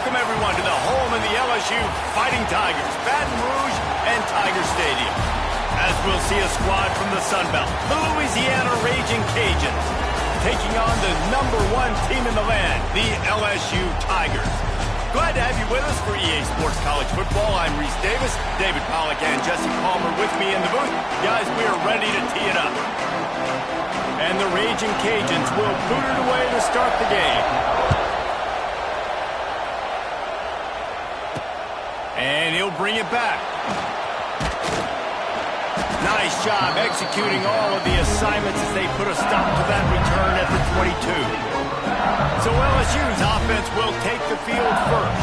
welcome everyone to the home of the LSU Fighting Tigers, Baton Rouge and Tiger Stadium. As we'll see a squad from the Sun Belt, the Louisiana Raging Cajuns, taking on the #1 team in the land, the LSU Tigers. Glad to have you with us for EA Sports College Football. I'm Reese Davis, David Pollack and Jesse Palmer with me in the booth. Guys, we are ready to tee it up. And the Raging Cajuns will boot it away to start the game. And he'll bring it back. Nice job executing all of the assignments as they put a stop to that return at the 22. So LSU's offense will take the field first.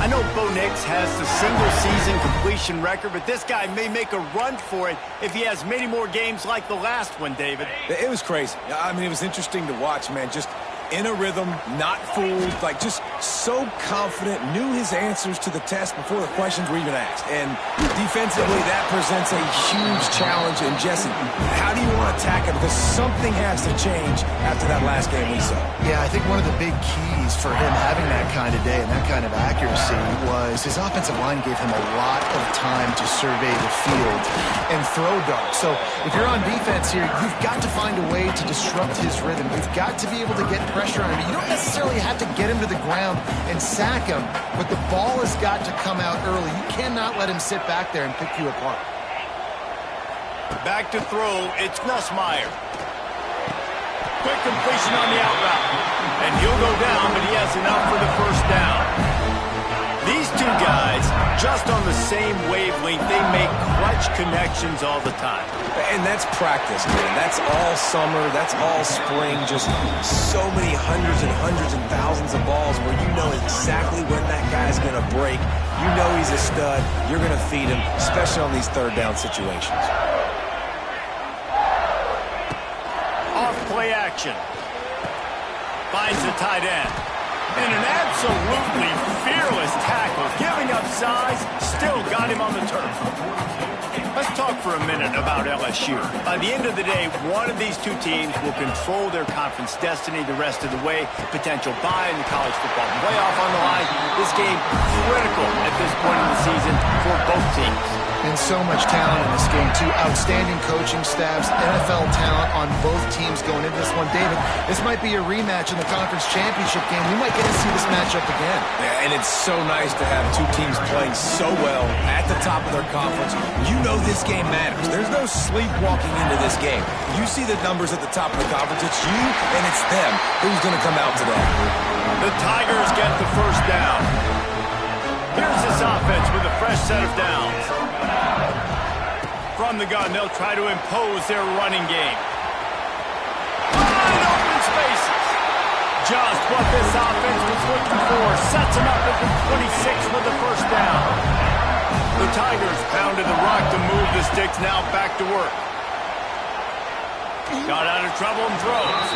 I know Bo Nix has the single-season completion record, but this guy may make a run for it if he has many more games like the last one, David. It was crazy. I mean, it was interesting to watch, man. Just in a rhythm, not fooled, like just so confident, knew his answers to the test before the questions were even asked. And defensively, that presents a huge challenge. And Jesse, how do you want to attack it? Because something has to change after that last game we saw. Yeah, I think one of the big keys for him having that kind of day and that kind of accuracy was his offensive line gave him a lot of time to survey the field and throw darts. So if you're on defense here, you've got to find a way to disrupt his rhythm. You've got to be able to get pressure on him. You don't necessarily have to get him to the ground and sack him, but the ball has got to come out early. You cannot let him sit back there and pick you apart. Back to throw, it's Nussmeier. Quick completion on the out route. And he'll go down, but he has enough for the first down. These two guys, just on the same wavelength, they make clutch connections all the time. And that's practice, man. That's all summer. That's all spring. Just so many hundreds and thousands of balls where you know exactly when that guy's going to break. You know he's a stud. You're going to feed him, especially on these third down situations. Off play action. Finds the tight end. And an absolutely fearless tackle, giving up size, still got him on the turf. Let's talk for a minute about LSU. By the end of the day, one of these two teams will control their conference destiny the rest of the way. Potential bye in the college football playoff on the line. This game critical at this point in the season for both teams. And so much talent in this game, too. Outstanding coaching staffs, NFL talent on both teams going into this one. David, this might be a rematch in the conference championship game. We might get to see this matchup again. Yeah, and it's so nice to have two teams playing so well at the top of their conference. You know this game matters. There's no sleepwalking into this game. You see the numbers at the top of the conference. It's you and it's them. Who's going to come out today? The Tigers get the first down. Here's this offense with a fresh set of downs. From the gun, they'll try to impose their running game. Wide open spaces. Just what this offense was looking for. Sets them up at the 26 with the first down. The Tigers pounded the rock to move the sticks, now back to work. Got out of trouble and throws.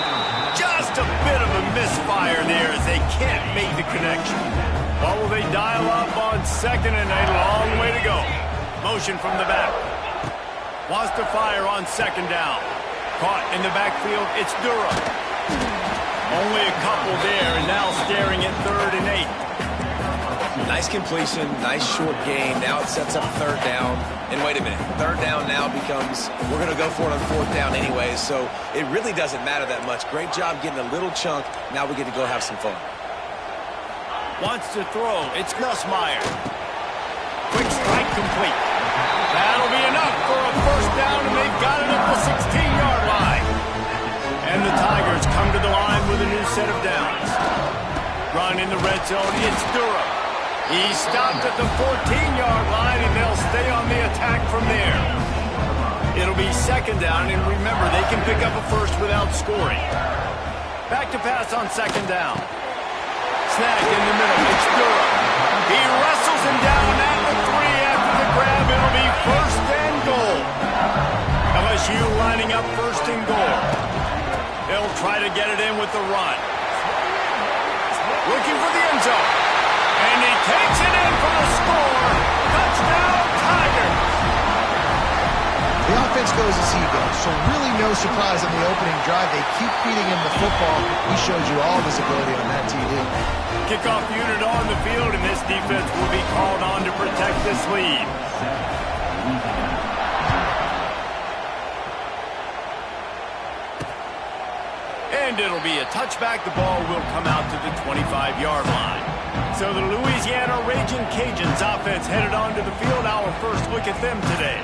Just a bit of a misfire there as they can't make the connection. What will they dial up on second and a long way to go? Motion from the back. Wants to fire on second down. Caught in the backfield, it's Durham. Only a couple there, and now staring at 3rd and 8. Nice completion, nice short game. Now it sets up 3rd down. And wait a minute, 3rd down now becomes, we're going to go for it on 4th down anyway, so it really doesn't matter that much. Great job getting a little chunk. Now we get to go have some fun. Wants to throw, it's Nussmeier. Quick strike complete. That'll be enough for a first down, and they've got it at the 16-yard line. And the Tigers come to the line with a new set of downs. Run in the red zone, it's Durham. He stopped at the 14-yard line, and they'll stay on the attack from there. It'll be 2nd down, and remember, they can pick up a first without scoring. Back to pass on 2nd down. Snag in the middle, it's Durham. He wrestles him down at the 3 after the grab. It'll be 1st and goal. LSU lining up 1st and goal. They'll try to get it in with the run. Looking for the end zone. And he takes it in for the score. Touchdown, Tigers. The defense goes as he goes. So really no surprise on the opening drive. They keep feeding him the football. He showed you all of his ability on that TD. Kickoff unit on the field, and this defense will be called on to protect this lead. And it'll be a touchback. The ball will come out to the 25-yard line. So the Louisiana Raging Cajuns offense headed onto the field. Our first look at them today.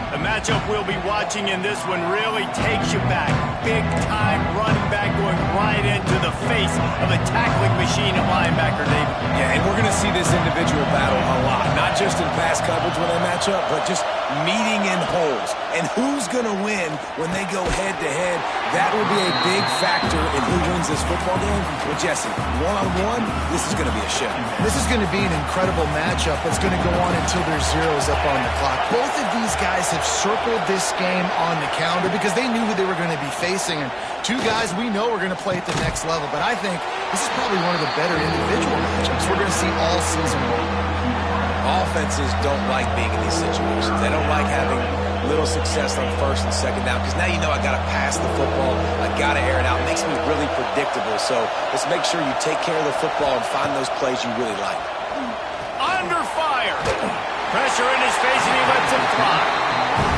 The matchup we'll be watching in this one really takes you back. Big-time running back going right into the face of a tackling machine at linebacker, David. Yeah, and we're going to see this individual battle a lot. Not just in pass coverage when they match up, but just meeting in holes. And who's going to win when they go head-to-head? That will be a big factor in who wins this football game. Well, Jesse, one-on-one, this is going to be a show. This is going to be an incredible matchup that's going to go on until there's zeros up on the clock. Both of these guys have circled this game on the calendar because they knew who they were going to be facing. And two guys we know are going to play at the next level. But I think this is probably one of the better individual matchups we're going to see all season long. Offenses don't like being in these situations. They don't like having little success on first and second down because now you know I got to pass the football. I got to air it out. It makes me really predictable. So let's make sure you take care of the football and find those plays you really like. Under fire. Pressure in his face, and he lets him fly.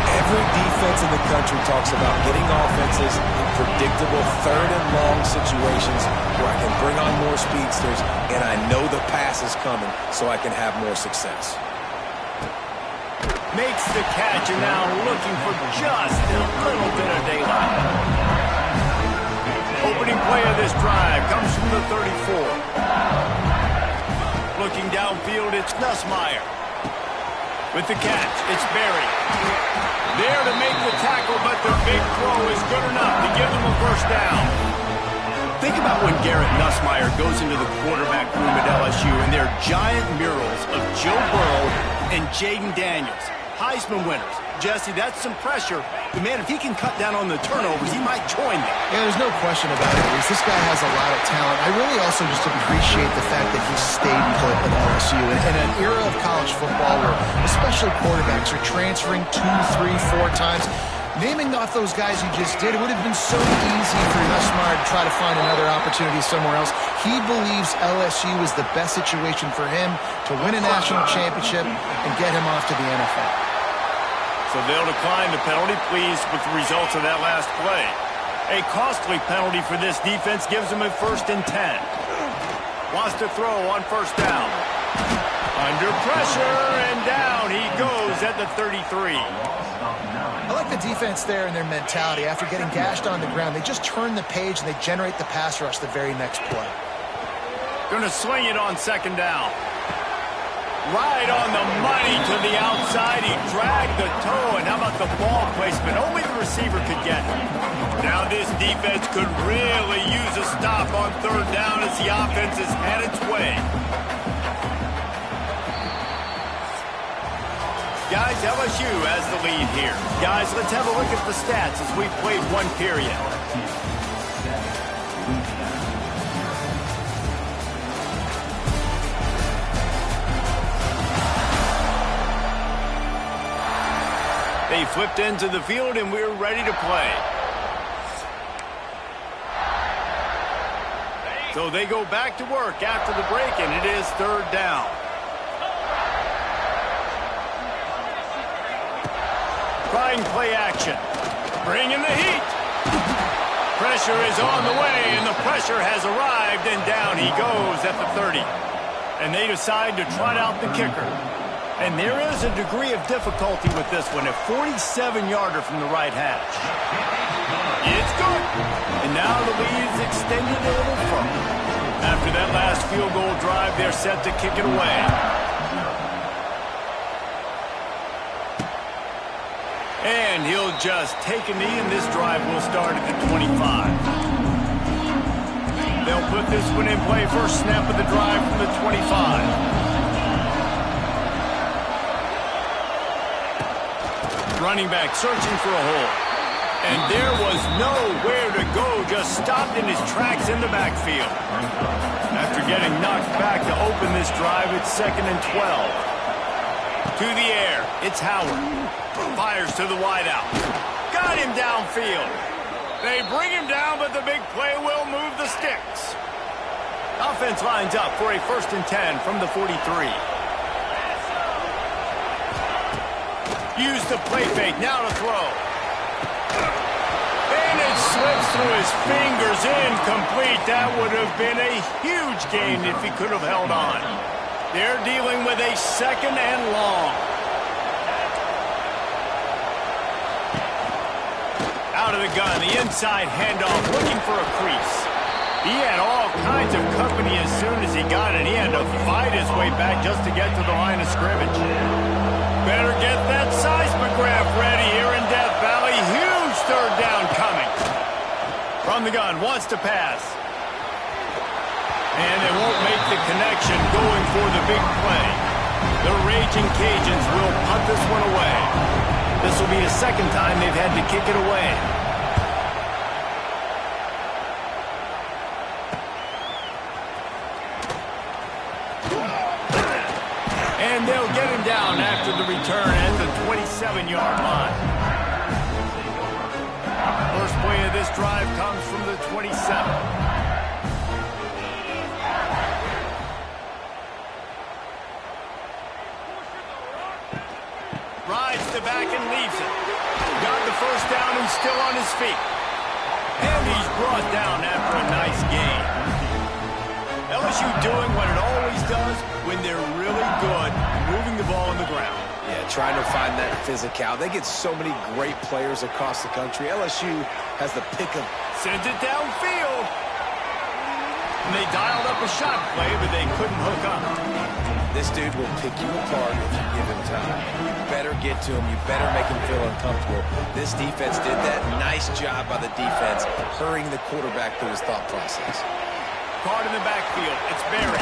Every defense in the country talks about getting offenses in predictable third and long situations where I can bring on more speedsters and I know the pass is coming so I can have more success. Makes the catch, and now looking for just a little bit of daylight. Opening play of this drive comes from the 34. Looking downfield, it's Nussmeier. With the catch, it's Berry. There to make the tackle, but the big throw is good enough to give them a first down. Think about when Garrett Nussmeier goes into the quarterback room at LSU, and there are giant murals of Joe Burrow and Jaden Daniels, Heisman winners. Jesse, that's some pressure. But, man, if he can cut down on the turnovers, he might join them. Yeah, there's no question about it, Reese. This guy has a lot of talent. I really also just appreciate the fact that he stayed put at LSU. In an era of college football where especially quarterbacks are transferring 2, 3, 4 times, naming off those guys you just did, it would have been so easy for Nussmeier to try to find another opportunity somewhere else. He believes LSU is the best situation for him to win a national championship and get him off to the NFL. So they'll decline the penalty, pleased with the results of that last play. A costly penalty for this defense gives them a 1st and 10. Wants to throw on first down. Under pressure, and down he goes at the 33. I like the defense there and their mentality. After getting gashed on the ground, they just turn the page and they generate the pass rush the very next play. Going to sling it on 2nd down. Right on the money to the outside. He dragged the toe, and how about the ball placement? Only the receiver could get it. Now this defense could really use a stop on 3rd down as the offense has had its way. Guys, LSU has the lead here. Guys, let's have a look at the stats as we've played 1 period. They flipped into the field, and we're ready to play. So they go back to work after the break, and it is 3rd down. Trying play action. Bringing the heat. Pressure is on the way, and the pressure has arrived, and down he goes at the 30. And they decide to trot out the kicker. And there is a degree of difficulty with this one, a 47-yarder from the right hash. It's good. And now the lead's extended a little further. After that last field goal drive, they're set to kick it away. And he'll just take a knee, and this drive will start at the 25. They'll put this one in play. First snap of the drive from the 25. Running back searching for a hole. And there was nowhere to go, just stopped in his tracks in the backfield. After getting knocked back to open this drive, it's 2nd and 12. To the air, it's Howard. Fires to the wideout. Got him downfield. They bring him down, but the big play will move the sticks. Offense lines up for a 1st and 10 from the 43. Use the play fake, now to throw. And it slips through his fingers, incomplete. That would have been a huge gain if he could have held on. They're dealing with a 2nd and long. Out of the gun, the inside handoff, looking for a crease. He had all kinds of company as soon as he got it. He had to fight his way back just to get to the line of scrimmage. Better get that seismograph ready here in Death Valley. Huge 3rd down coming. From the gun, wants to pass. And they won't make the connection going for the big play. The Raging Cajuns will punt this one away. This will be a 2nd time they've had to kick it away. And they'll get him down after the return at the 27-yard line. First play of this drive comes from the 27. Rides to back and leaves it. Got the 1st down and still on his feet. And he's brought down after a nice gain. LSU doing what it always does when they're really good, moving the ball on the ground. Yeah, trying to find that physical. They get so many great players across the country. LSU has the pick of... Sends it downfield. And they dialed up a shot play, but they couldn't hook up. This dude will pick you apart if you give him time. You better get to him. You better make him feel uncomfortable. This defense did that. Nice job by the defense, hurrying the quarterback through his thought process. Caught in the backfield. It's Barry.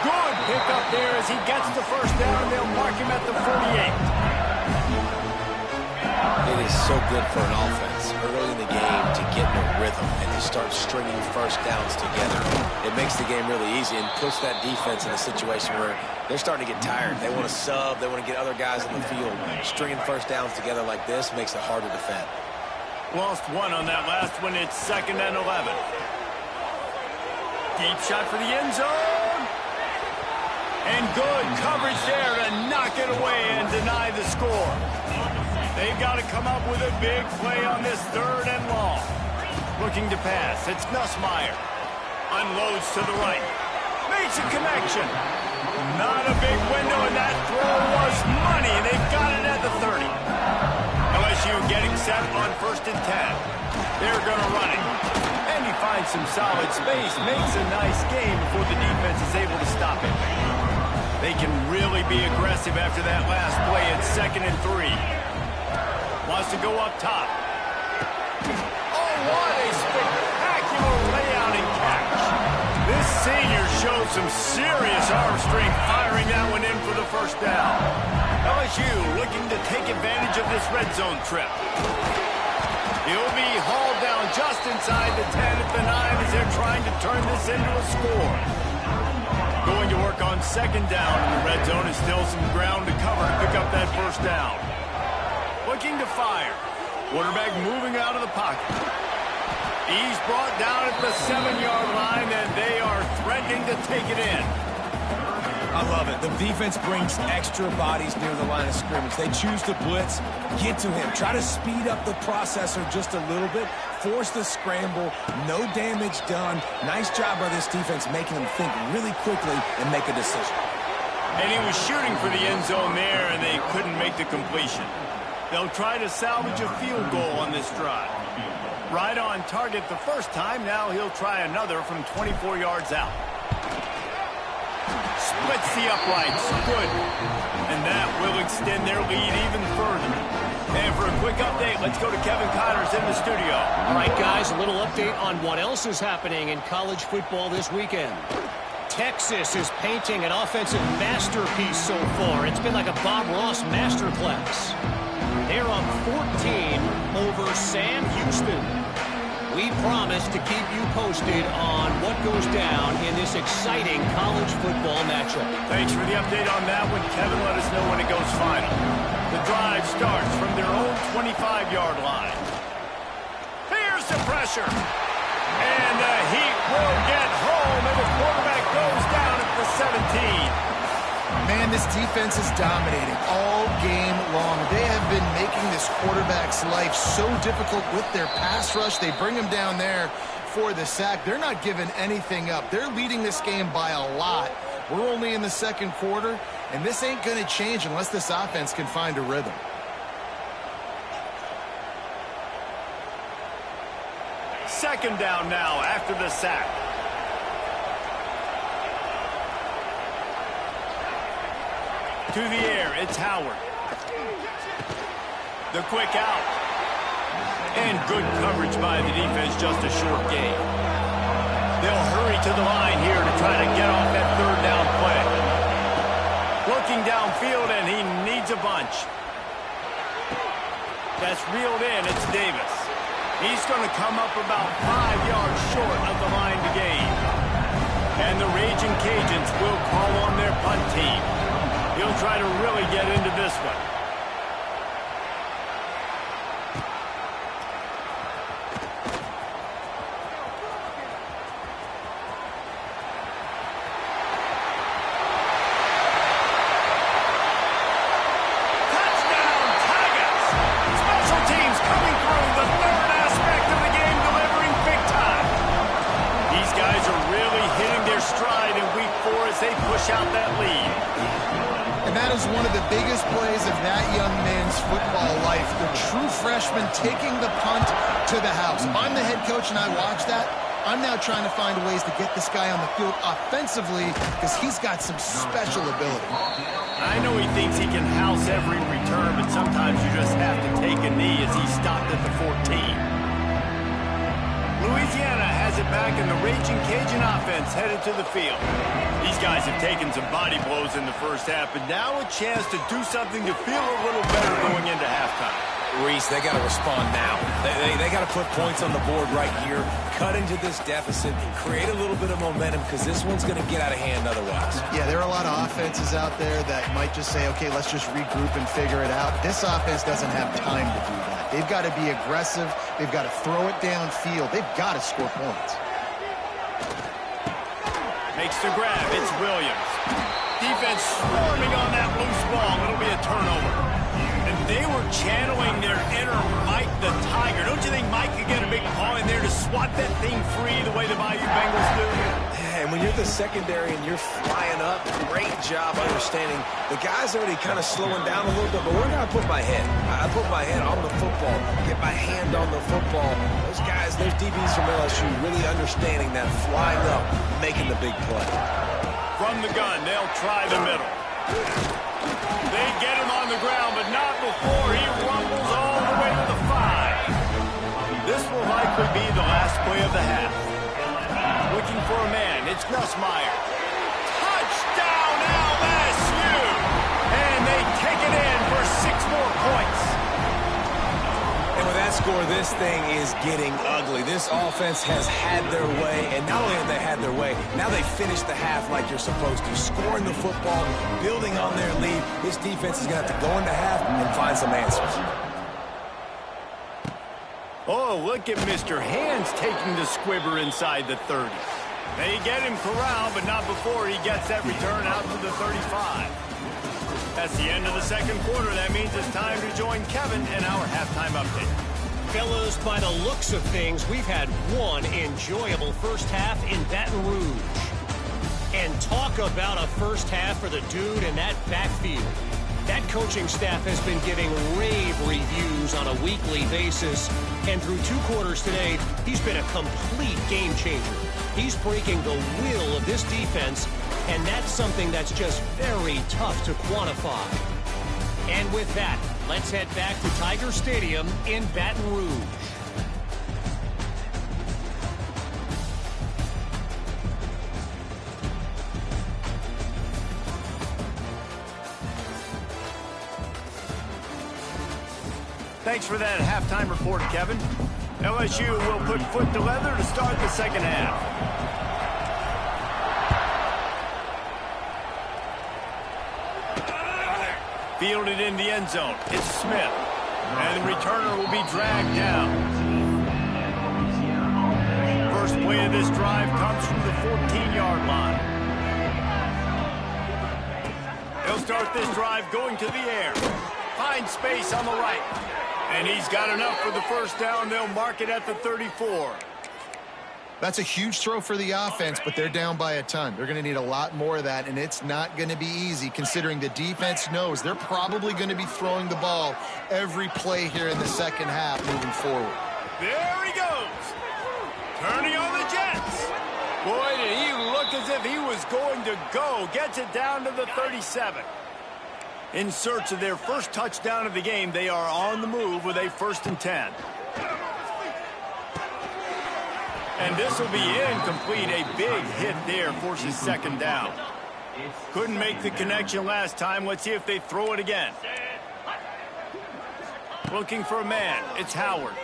Good pick up there as he gets the 1st down, and they'll mark him at the 48. It is so good for an offense early in the game to get in a rhythm and to start stringing 1st downs together. It makes the game really easy and puts that defense in a situation where they're starting to get tired. They want to sub. They want to get other guys on the field. Stringing 1st downs together like this makes it hard to defend. Lost one on that last one. It's 2nd and 11. Deep shot for the end zone. And good coverage there to knock it away and deny the score. They've got to come up with a big play on this 3rd and long. Looking to pass. It's Nussmeier. Unloads to the right. Makes a connection. Not a big window, and that throw was money. They've got it at the 30. LSU getting set on 1st and 10. They're going to run it. And he finds some solid space. Makes a nice game before the defense is able to stop it. They can really be aggressive after that last play. It's 2nd and 3. Wants to go up top. Oh, what a spectacular layout and catch. This senior showed some serious arm strength firing that one in for the 1st down. LSU looking to take advantage of this red zone trip. He'll be hauled down just inside the 10 at the 9 as they're trying to turn this into a score. Going to work on 2nd down in the red zone. Is still some ground to cover to pick up that 1st down. Looking to fire. Quarterback moving out of the pocket. He's brought down at the 7-yard line, and they are threatening to take it in. I love it. The defense brings extra bodies near the line of scrimmage. They choose to blitz, get to him, try to speed up the processor just a little bit, force the scramble, no damage done. Nice job by this defense making them think really quickly and make a decision. And he was shooting for the end zone there, and they couldn't make the completion. They'll try to salvage a field goal on this drive. Right on target the 1st time. Now he'll try another from 24 yards out. Splits the uprights. Good. And that will extend their lead even further. And for a quick update, let's go to Kevin Connors in the studio. All right, guys, a little update on what else is happening in college football this weekend. Texas is painting an offensive masterpiece so far. It's been like a Bob Ross masterclass. They're up 14 over Sam Houston. We promise to keep you posted on what goes down in this exciting college football matchup. Thanks for the update on that one, Kevin. Let us know when it goes final. The drive starts from their own 25-yard line. Here's the pressure. And the Heat will get home, and the quarterback goes down at the 17. Man, this defense is dominating all game long. They have been making this quarterback's life so difficult with their pass rush. They bring him down there for the sack. They're not giving anything up. They're leading this game by a lot. We're only in the second quarter, and this ain't going to change unless this offense can find a rhythm. Second down now after the sack. To the air, it's Howard. The quick out. And good coverage by the defense, just a short gain. They'll hurry to the line here to try to get off that third down play. Looking downfield, and he needs a bunch. That's reeled in, it's Davis. He's going to come up about 5 yards short of the line to gain. And the Raging Cajuns will call on their punt team. He'll try to really get into this one. Touchdown, Tigers! Special teams coming through, the third aspect of the game, delivering big time. These guys are really hitting their stride in week 4 as they push out that lead. And that is one of the biggest plays of that young man's football life. The true freshman taking the punt to the house. If I'm the head coach and I watch that, I'm now trying to find ways to get this guy on the field offensively because he's got some special ability. I know he thinks he can house every return, but sometimes you just have to take a knee as he stopped at the 14. Louisiana has it back, and the Raging Cajun offense headed to the field. These guys have taken some body blows in the first half, but now a chance to do something to feel a little better going into halftime. Reese, they got to respond now. They got to put points on the board right here, cut into this deficit, create a little bit of momentum because this one's going to get out of hand otherwise. Yeah, there are a lot of offenses out there that might just say, okay, let's just regroup and figure it out. This offense doesn't have time to do that. They've got to be aggressive. They've got to throw it downfield. They've got to score points. Makes the grab. It's Williams. Defense swarming on that loose ball. It'll be a turnover. And they were channeling their inner Mike the Tiger. Don't you think Mike could get a big paw in there to swat that thing free the way the Bayou Bengals do? And when you're the secondary and you're flying up, great job understanding. The guy's already kind of slowing down a little bit, but where do I put my head? I put my head on the football, get my hand on the football. Those guys, those DBs from LSU really understanding that flying up, making the big play. From the gun, they'll try the middle. They get him on the ground, but not before he rumbles all the way to the 5. This will likely be the last play of the half. Looking for a man, it's Nussmeier. Touchdown LSU! And they take it in for 6 more points. And with that score, this thing is getting ugly. This offense has had their way, and not only have they had their way, now they finish the half like you're supposed to, scoring the football, building on their lead. This defense is going to have to go into half and find some answers. Oh, look at Mr. Hands taking the squibber inside the 30. They get him corralled, but not before he gets that return out to the 35. That's the end of the second quarter. That means it's time to join Kevin in our halftime update. Fellas, by the looks of things, we've had one enjoyable first half in Baton Rouge. And talk about a first half for the dude in that backfield. That coaching staff has been giving rave reviews on a weekly basis. And through 2 quarters today, he's been a complete game changer. He's breaking the will of this defense, and that's something that's just very tough to quantify. And with that, let's head back to Tiger Stadium in Baton Rouge. Thanks for that halftime report, Kevin. LSU will put foot to leather to start the second half. Fielded in the end zone. It's Smith. And the returner will be dragged down. First play of this drive comes from the 14-yard line. He'll start this drive going to the air. Finds space on the right. And he's got enough for the first down. They'll mark it at the 34. That's a huge throw for the offense, but they're down by a ton. They're going to need a lot more of that, and it's not going to be easy considering the defense knows they're probably going to be throwing the ball every play here in the second half moving forward. There he goes. Turning on the Jets. Boy, did he look as if he was going to go. Gets it down to the 37. In search of their first touchdown of the game, they are on the move with a 1st and 10. And this will be incomplete. A big hit there forces second down. Couldn't make the connection last time. Let's see if they throw it again. Looking for a man. It's Howard.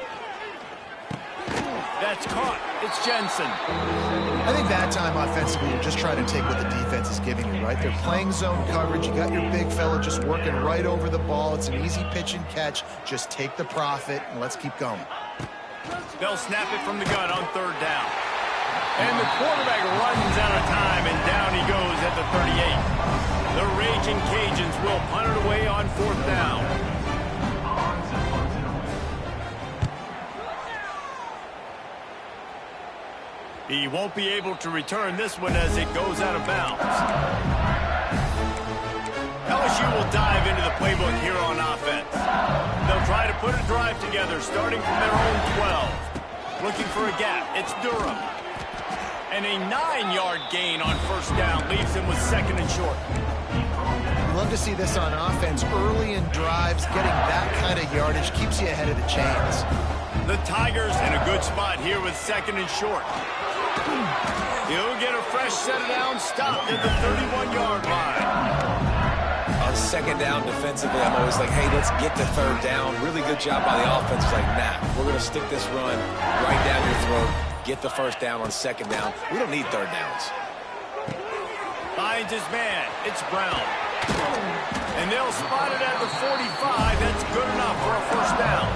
That's caught. It's Jensen. I think that time offensively, you're just trying to take what the defense is giving you, right? They're playing zone coverage. You got your big fella just working right over the ball. It's an easy pitch and catch. Just take the profit and let's keep going. They'll snap it from the gun on 3rd down. And the quarterback runs out of time, and down he goes at the 38. The Raging Cajuns will punt it away on 4th down. He won't be able to return this one as it goes out of bounds. LSU will dive into the playbook here on offense. They'll try to put a drive together starting from their own 12. Looking for a gap. It's Durham. And a 9-yard gain on 1st down leaves him with 2nd and short. Love to see this on offense. Early in drives, getting that kind of yardage keeps you ahead of the chains. The Tigers in a good spot here with 2nd and short. He'll get a fresh set of downs stopped at the 31-yard line. On 2nd down defensively, I'm always like, hey, let's get to 3rd down. Really good job by the offense. Like, nah, we're going to stick this run right down your throat. Get the 1st down on 2nd down. We don't need 3rd downs. Finds his man. It's Brown. And they'll spot it at the 45. That's good enough for a 1st down.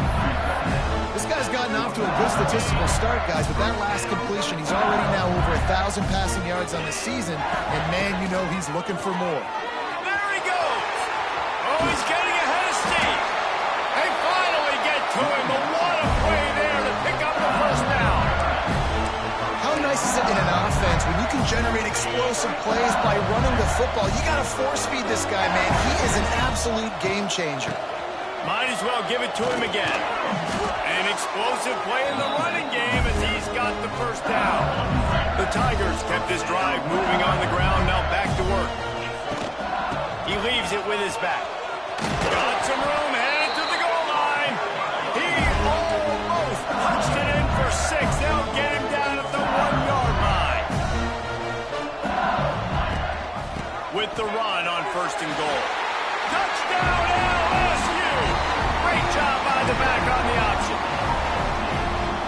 This guy's gotten off to a good statistical start, guys. With that last completion, he's already now over 1,000 passing yards on the season. And, man, you know he's looking for more. There he goes. Oh, he's getting ahead of steam. They finally get to him. But what a play there to pick up the 1st down. How nice is it in an offense when you can generate explosive plays by running the football? You got to force feed this guy, man. He is an absolute game changer. Might as well give it to him again. An explosive play in the running game as he's got the 1st down. The Tigers kept this drive moving on the ground, now back to work. He leaves it with his back. Got some room, headed to the goal line. He almost punched it in for 6. They'll get him down at the 1-yard line. With the run on 1st and goal. Touchdown LSU! Great job by the back on the option.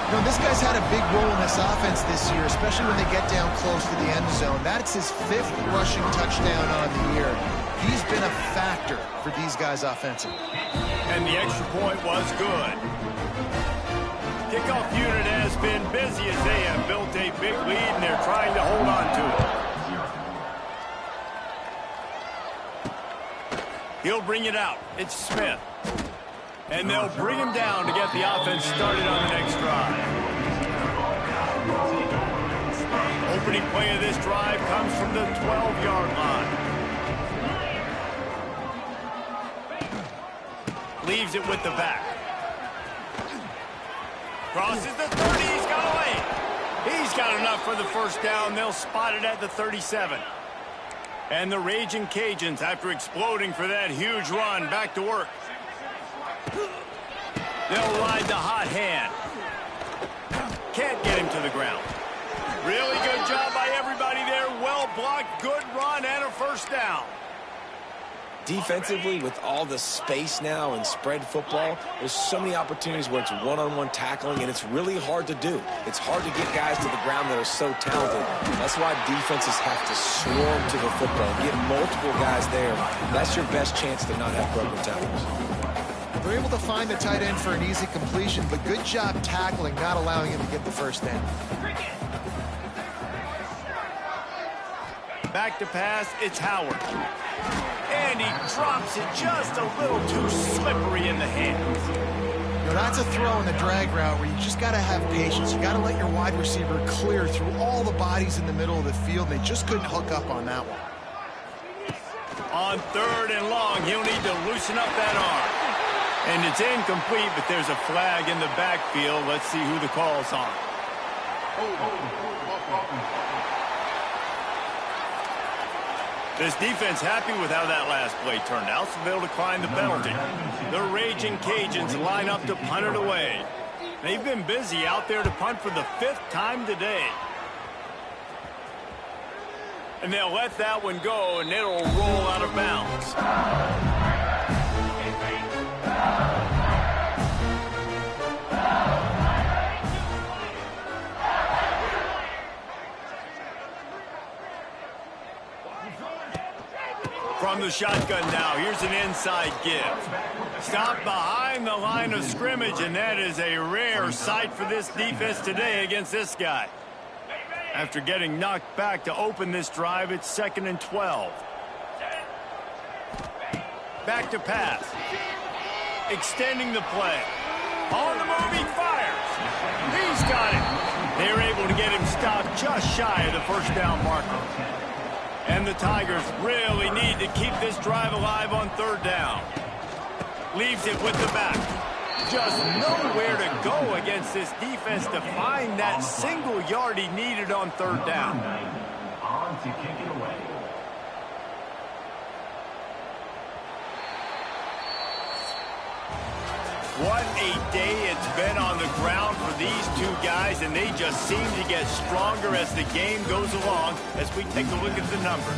You know, this guy's had a big role in this offense this year, especially when they get down close to the end zone. That's his 5th rushing touchdown on the year. He's been a factor for these guys offensively. And the extra point was good. Kickoff unit has been busy as they have built a big lead, and they're trying to hold on to it. He'll bring it out. It's Smith. And they'll bring him down to get the offense started on the next drive. Opening play of this drive comes from the 12-yard line. Leaves it with the back. Crosses the 30. He's got a lane. He's got enough for the 1st down. They'll spot it at the 37. And the Raging Cajuns, after exploding for that huge run, back to work. They'll ride the hot hand. Can't get him to the ground. Really good job by everybody there. Well blocked, good run, and a 1st down. defensively, with all the space now and spread football, there's so many opportunities where it's one-on-one tackling, and it's really hard to do. It's hard to get guys to the ground that are so talented. That's why defenses have to swarm to the football, get multiple guys there. That's your best chance to not have broken tackles. They're able to find the tight end for an easy completion, but good job tackling, not allowing him to get the first down. Back to pass, it's Howard. And he drops it just a little too slippery in the hands. You know, that's a throw in the drag route where you just got to have patience. You got to let your wide receiver clear through all the bodies in the middle of the field, and they just couldn't hook up on that one. On 3rd and long, he'll need to loosen up that arm. And it's incomplete, but there's a flag in the backfield. Let's see who the call's on. This defense happy with how that last play turned out, so they'll decline the penalty. The Raging Cajuns line up to punt it away. They've been busy out there to punt for the 5th time today. And they'll let that one go, and it'll roll out of bounds. From the shotgun now, here's an inside give. Stop behind the line of scrimmage, and that is a rare sight for this defense today against this guy. After getting knocked back to open this drive, it's 2nd and 12. Back to pass. Extending the play. On the move, he fires. He's got it. They're able to get him stopped just shy of the first down marker. And the Tigers really need to keep this drive alive on 3rd down. Leaves it with the back. Just nowhere to go against this defense to find that single yard he needed on 3rd down. On to kick it away. What a day it's been on the ground for these two guys, and they just seem to get stronger as the game goes along as we take a look at the numbers.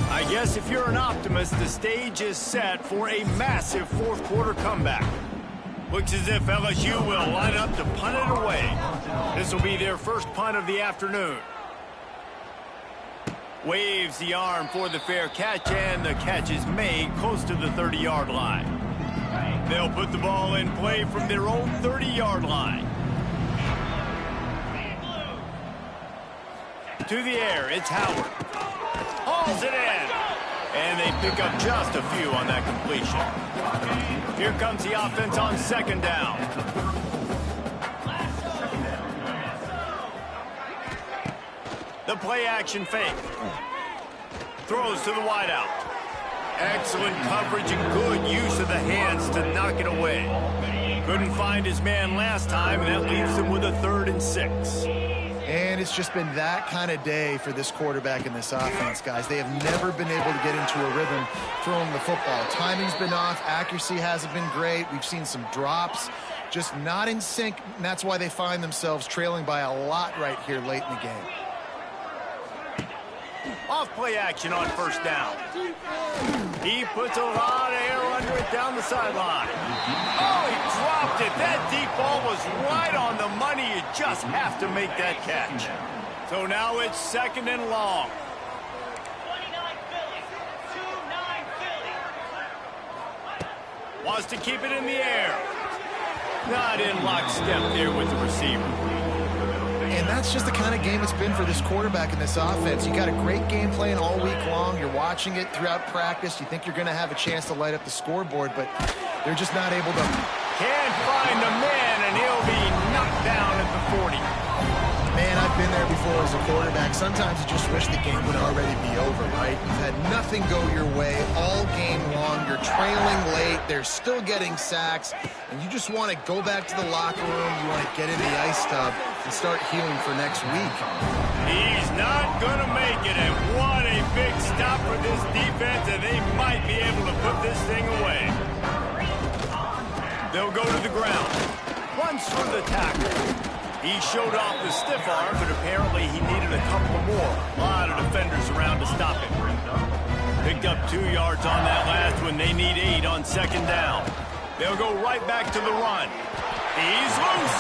I guess if you're an optimist, the stage is set for a massive 4th quarter comeback. Looks as if LSU will line up to punt it away. This will be their first punt of the afternoon. Waves the arm for the fair catch, and the catch is made close to the 30-yard line. They'll put the ball in play from their own 30-yard line. To the air, it's Howard. Hauls it in. And they pick up just a few on that completion. Here comes the offense on 2nd down. The play-action fake. Throws to the wideout. Excellent coverage and good use of the hands to knock it away. Couldn't find his man last time, and that leaves him with a 3rd and 6. And it's just been that kind of day for this quarterback and this offense, guys. They have never been able to get into a rhythm throwing the football. Timing's been off. Accuracy hasn't been great. We've seen some drops. Just not in sync, and that's why they find themselves trailing by a lot right here late in the game. Off play action on 1st down. He puts a lot of air under it down the sideline. Oh, he dropped it. That deep ball was right on the money. You just have to make that catch. So now it's 2nd and long. 29 Philly. 2-9 Philly. Wants to keep it in the air. Not in lockstep there with the receiver. And that's just the kind of game it's been for this quarterback and this offense. You got a great game plan all week long. You're watching it throughout practice. You think you're going to have a chance to light up the scoreboard, but they're just not able to. Can't find the man, and he'll be knocked down at the 40. Man, I've been there before as a quarterback. Sometimes you just wish the game would already be over, right? You've had nothing go your way all game long. You're trailing late. They're still getting sacks. And you just want to go back to the locker room. You want to get in the ice tub and start healing for next week. He's not going to make it, and what a big stop for this defense, and they might be able to put this thing away. They'll go to the ground. Runs through the tackle. He showed off the stiff arm, but apparently he needed a couple more. A lot of defenders around to stop him. Picked up 2 yards on that last one. They need 8 on second down. They'll go right back to the run. He's loose.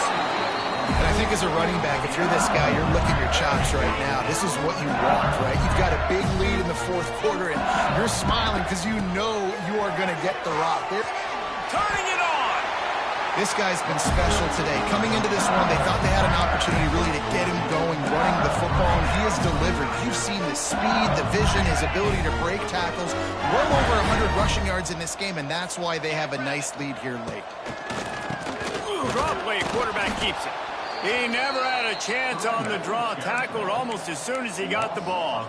And I think as a running back, if you're this guy, you're licking your chops right now. This is what you want, right? You've got a big lead in the fourth quarter, and you're smiling because you know you are going to get the rock. Turning it on. This guy's been special today. Coming into this one, they thought they had an opportunity really to get him going, running the football, and he has delivered. You've seen the speed, the vision, his ability to break tackles. Well over 100 rushing yards in this game, and that's why they have a nice lead here late. Draw play, quarterback keeps it. He never had a chance on the draw, tackled almost as soon as he got the ball.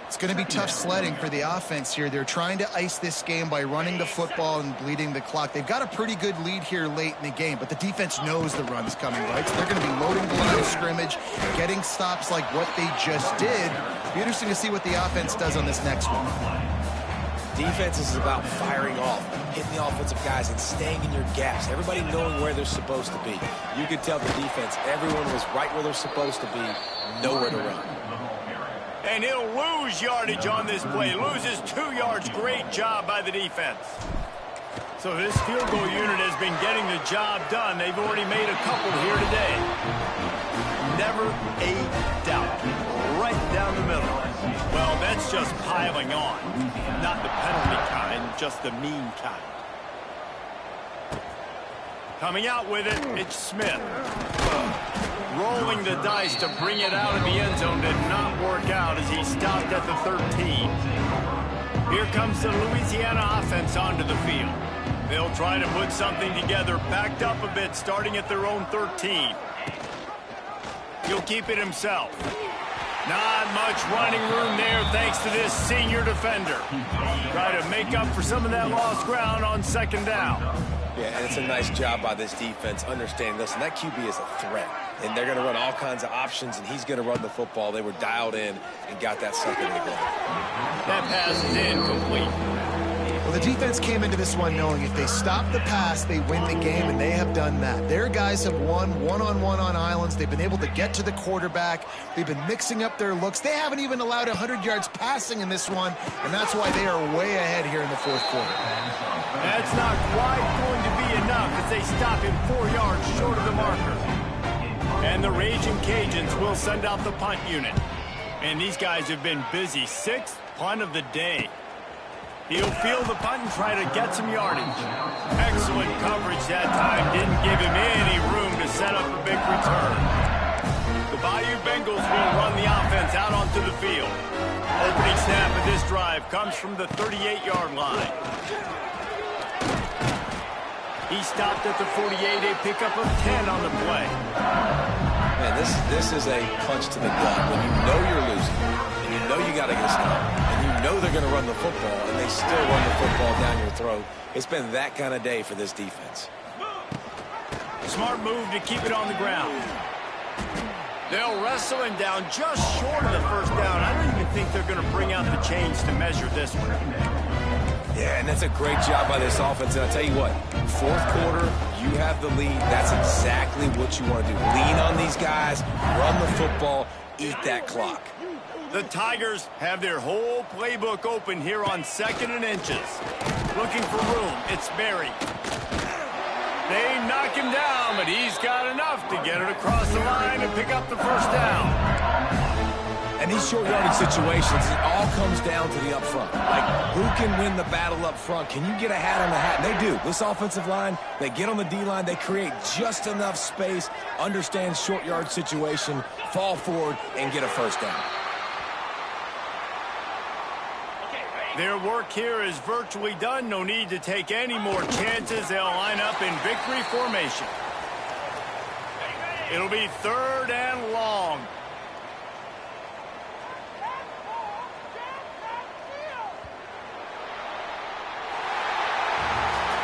It's going to be tough sledding for the offense here. They're trying to ice this game by running the football and bleeding the clock. They've got a pretty good lead here late in the game, but the defense knows the run's coming, right? So they're going to be loading the line of scrimmage, getting stops like what they just did. It'll be interesting to see what the offense does on this next one. Defense is about firing off, hitting the offensive guys, and staying in your gaps. Everybody knowing where they're supposed to be. You could tell the defense, everyone was right where they're supposed to be, nowhere to run. And he'll lose yardage on this play. Loses 2 yards. Great job by the defense. So this field goal unit has been getting the job done. They've already made a couple here today. Never a doubt. Right down the middle. Well, that's just piling on. Not the penalty kind, just the mean kind. Coming out with it, it's Smith. Rolling the dice to bring it out of the end zone did not work out as he stopped at the 13. Here comes the Louisiana offense onto the field. They'll try to put something together, backed up a bit, starting at their own 13. He'll keep it himself. Not much running room there thanks to this senior defender. Try to make up for some of that lost ground on second down. Yeah, and it's a nice job by this defense understanding, listen, that QB is a threat, and they're going to run all kinds of options, and he's going to run the football. They were dialed in and got that sucker to the ground. That pass is incomplete. Well, the defense came into this one knowing if they stop the pass, they win the game, and they have done that. Their guys have won one-on-one on islands. They've been able to get to the quarterback. They've been mixing up their looks. They haven't even allowed 100 yards passing in this one, and that's why they are way ahead here in the fourth quarter. That's not quite going to be enough as they stop him 4 yards short of the marker. And the Raging Cajuns will send out the punt unit. And these guys have been busy. 6th punt of the day. He'll field the punt and try to get some yardage. Excellent coverage that time. Didn't give him any room to set up a big return. The Bayou Bengals will run the offense out onto the field. Opening snap of this drive comes from the 38-yard line. He stopped at the 48, a pickup of 10 on the play. Man, this is a punch to the gut. When you know you're losing, and you know you got to get a stop, and you know they're going to run the football, and they still run the football down your throat. It's been that kind of day for this defense. Smart move to keep it on the ground. They'll wrestle him down just short of the first down. I don't even think they're going to bring out the chains to measure this one. Yeah, and that's a great job by this offense. And I'll tell you what, fourth quarter, you have the lead. That's exactly what you want to do. Lean on these guys, run the football, eat that clock. The Tigers have their whole playbook open here on 2nd and inches. Looking for room. It's Berry. They knock him down, but he's got enough to get it across the line and pick up the first down. And these short yardage situations, it all comes down to the up front. Like, who can win the battle up front? Can you get a hat on the hat? And they do. This offensive line, they get on the D-line, they create just enough space, understand short yard situation, fall forward, and get a first down. Their work here is virtually done. No need to take any more chances. They'll line up in victory formation. It'll be 3rd and long.